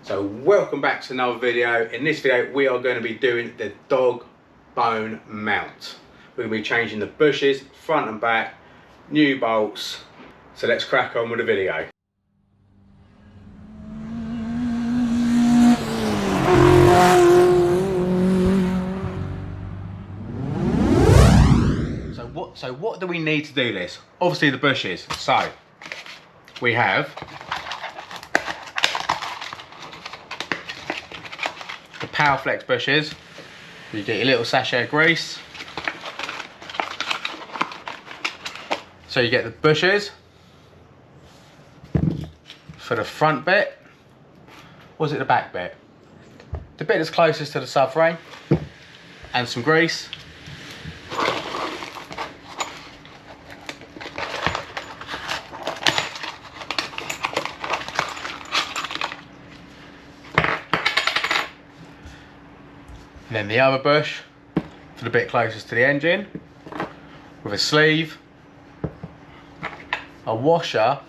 So welcome back to another video. In this video we are going to be doing the DogBone mount. We're going to be changing the bushes front and back, new bolts. So let's crack on with the video. So what do we need to do this? Obviously the bushes. So we have the Power Flex bushes. You get your little sachet of grease. So you get the bushes for the front bit. Or is it the back bit? The bit that's closest to the subframe. And some grease. And then the other bush for the bit closest to the engine, with a sleeve, a washer.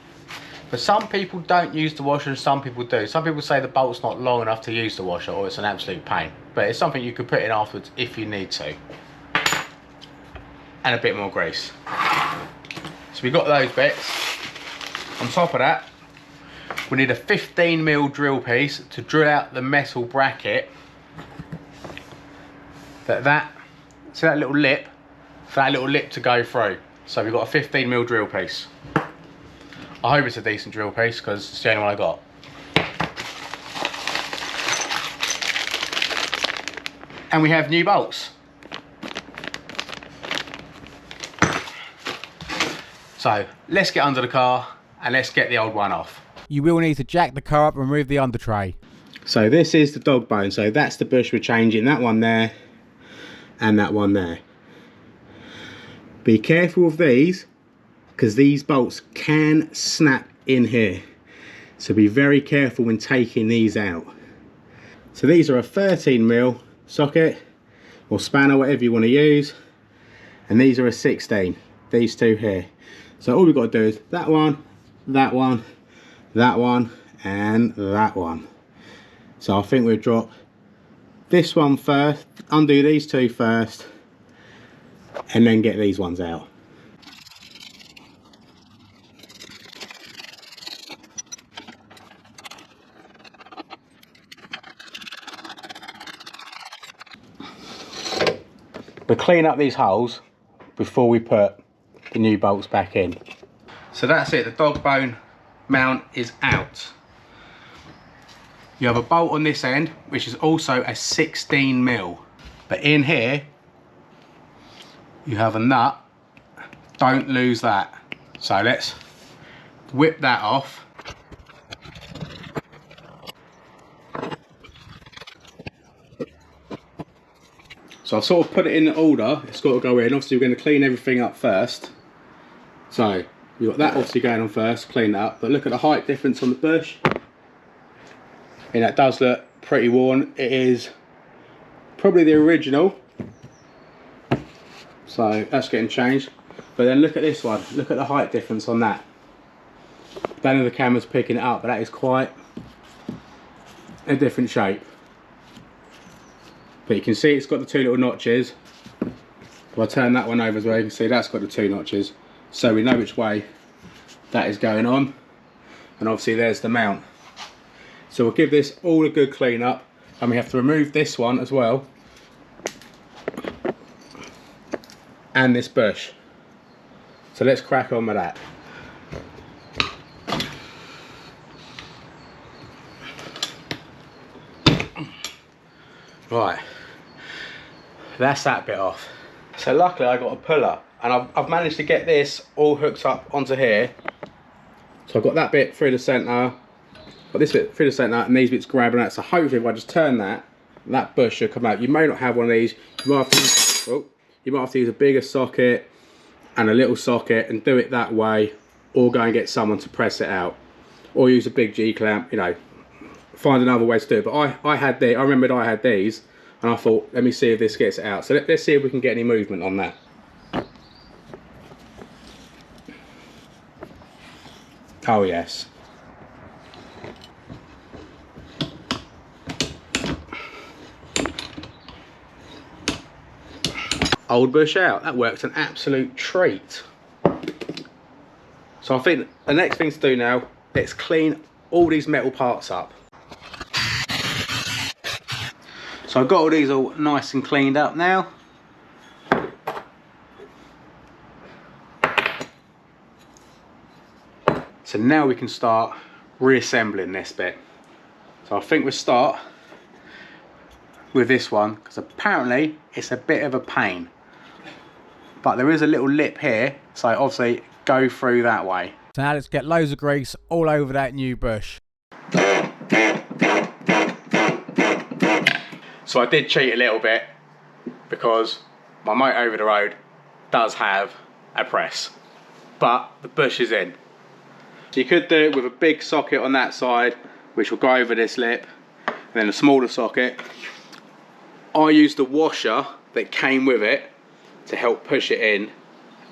But some people don't use the washer and some people do. Some people say the bolt's not long enough to use the washer or it's an absolute pain. But it's something you could put in afterwards if you need to. And a bit more grease. So we got those bits. On top of that, we need a 15mm drill piece to drill out the metal bracket. See that little lip? For that little lip to go through. So we've got a 15mm drill piece. I hope it's a decent drill piece because it's the only one I got. And we have new bolts. So let's get under the car and let's get the old one off. You will need to jack the car up and remove the under tray. So this is the DogBone. So that's the bush we're changing. That one there. And that one there. Be careful of these because these bolts can snap in here, so be very careful when taking these out. So these are a 13mm socket or spanner, whatever you want to use, and these are a 16, these two here. So all we've got to do is that one, that one, that one, and that one. So I think we'll drop this one first, undo these two first, and then get these ones out. We'll clean up these holes before we put the new bolts back in. So that's it, the DogBone mount is out. You have a bolt on this end, which is also a 16mm. But in here, you have a nut. Don't lose that. So let's whip that off. So I've sort of put it in order. It's got to go in. Obviously, we're going to clean everything up first. So you've got that obviously going on first, clean that up. But look at the height difference on the bush. And that does look pretty worn. It is probably the original, so that's getting changed. But then look at this one, look at the height difference on that. I don't know if the camera's picking it up, but that is quite a different shape. But you can see it's got the two little notches. If I turn that one over as well, you can see that's got the two notches, so we know which way that is going on. And obviously there's the mount. So we'll give this all a good clean up, and we have to remove this one as well, and this bush. So let's crack on with that. Right, that's that bit off. So luckily I got a puller, and I've managed to get this all hooked up onto here. So I've got that bit through the centre, got this bit through the centre, and these bits grabbing out. So hopefully if I just turn that, that bush should come out. You may not have one of these. You might have to use a bigger socket and a little socket and do it that way, or go and get someone to press it out, or use a big G clamp, you know, find another way to do it. But I remembered I had these, and I thought, let me see if this gets it out. So let's see if we can get any movement on that. Oh yes. old bush out. That works an absolute treat. So I think the next thing to do now, let's clean all these metal parts up. So I've got all these all nice and cleaned up now. So now we can start reassembling this bit. So I think we'll start with this one, because apparently it's a bit of a pain. But there is a little lip here, so obviously go through that way. So now let's get loads of grease all over that new bush. So I did cheat a little bit, because my motor over the road does have a press, but the bush is in. So you could do it with a big socket on that side, which will go over this lip, and then a smaller socket. I used the washer that came with it to help push it in,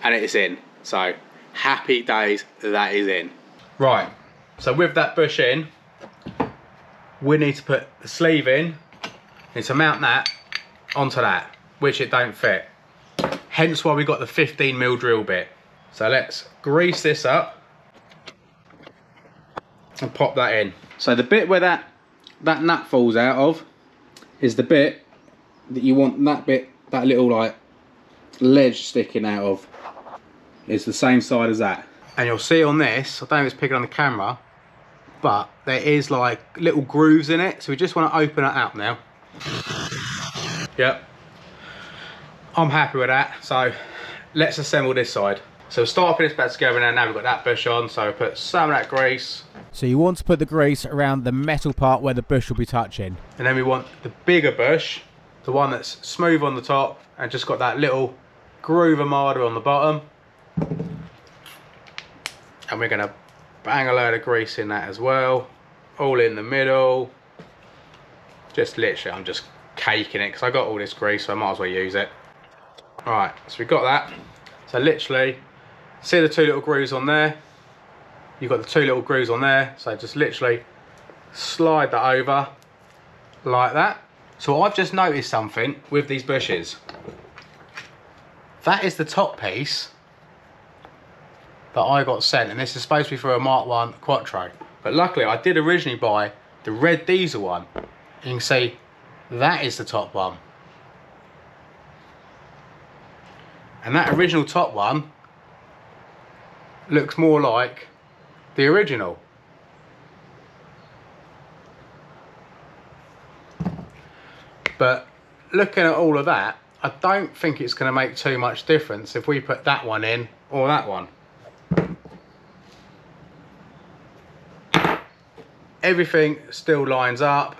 and it is in. So happy days, that is in. Right, so with that bush in, we need to put the sleeve in. Need to mount that onto that, which it don't fit. Hence why we got the 15mm drill bit. So let's grease this up and pop that in. So the bit where that nut falls out of is the bit that you want, that little like ledge sticking out of. It's the same side as that. And you'll see on this, I don't know if it's picking on the camera, but there is like little grooves in it. So we just want to open it up now. Yep, I'm happy with that. So let's assemble this side. So we'll start putting this back together now. Now we've got that bush on, so we'll put some of that grease. So you want to put the grease around the metal part where the bush will be touching. And then we want the bigger bush, the one that's smooth on the top and just got that little groove armada on the bottom. And we're gonna bang a load of grease in that as well, all in the middle. Just literally, I'm just caking it because I got all this grease, so I might as well use it. All right, so we've got that. So literally, see the two little grooves on there? You've got the two little grooves on there, so just literally slide that over like that. So I've just noticed something with these bushes. That is the top piece that I got sent, and this is supposed to be for a Mark 1 Quattro. But luckily I did originally buy the red diesel one. You can see that is the top one. And that original top one looks more like the original. But looking at all of that, I don't think it's going to make too much difference if we put that one in or that one. Everything still lines up.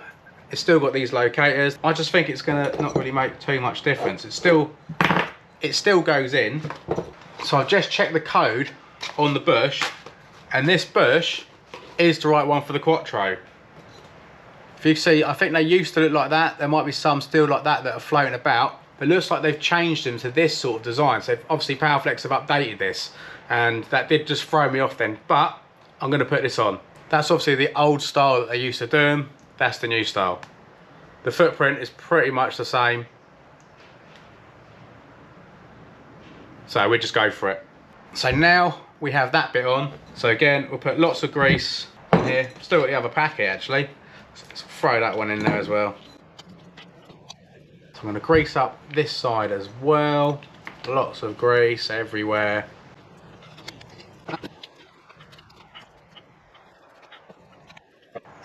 It's still got these locators. I just think it's going to not really make too much difference. It still goes in. So I've just checked the code on the bush, and this bush is the right one for the Quattro. If you see, I think they used to look like that. There might be some still like that are floating about, but it looks like they've changed them to this sort of design. So obviously Powerflex have updated this, and that did just throw me off then. But I'm going to put this on. That's obviously the old style that they used to do them. That's the new style. The footprint is pretty much the same. So we just go for it. So now we have that bit on. So again, we'll put lots of grease in here. Still got the other packet actually. So let's throw that one in there as well. So I'm going to grease up this side as well. Lots of grease everywhere.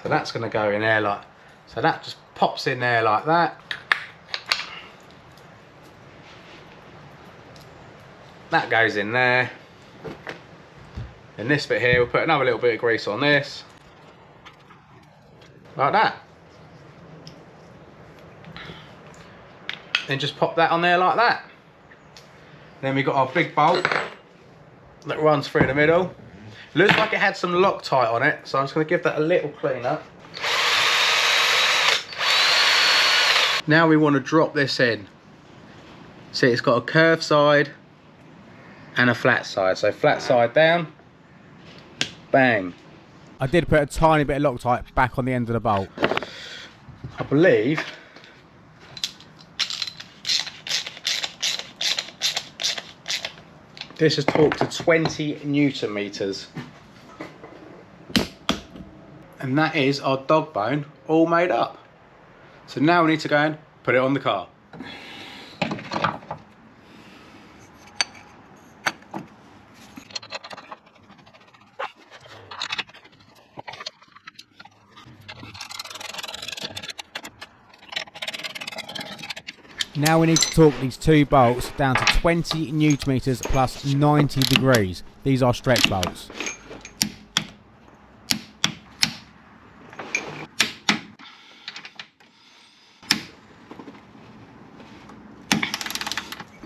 So that's going to go in there like, so that just pops in there like that. That goes in there. And this bit here, we'll put another little bit of grease on this. Like that. Then just pop that on there like that. Then we've got our big bolt that runs through the middle. Looks like it had some Loctite on it, so I'm just going to give that a little clean up. Now we want to drop this in. See, it's got a curved side and a flat side. So flat side down, bang. I did put a tiny bit of Loctite back on the end of the bolt. I believe This is torqued to 20 Newton meters. And that is our dog bone all made up. So now we need to go and put it on the car. Now we need to torque these two bolts down to 20 Newton meters plus 90 degrees. These are stretch bolts.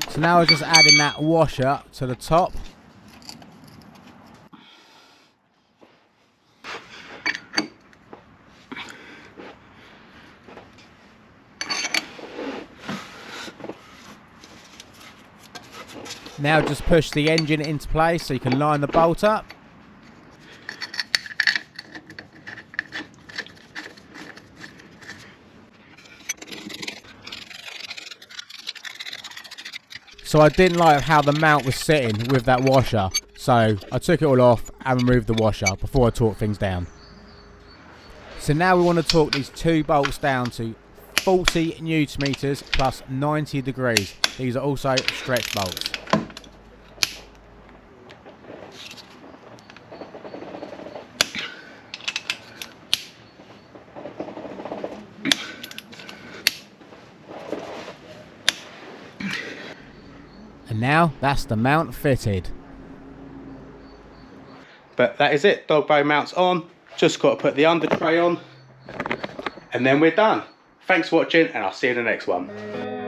So now we're just adding that washer to the top. Now just push the engine into place so you can line the bolt up. So I didn't like how the mount was sitting with that washer, so I took it all off and removed the washer before I torqued things down. So now we want to torque these two bolts down to 40 Newton meters plus 90 degrees. These are also stretch bolts. And now that's the mount fitted. But that is it, dog bone mounts on. Just got to put the under tray on and then we're done. Thanks for watching and I'll see you in the next one.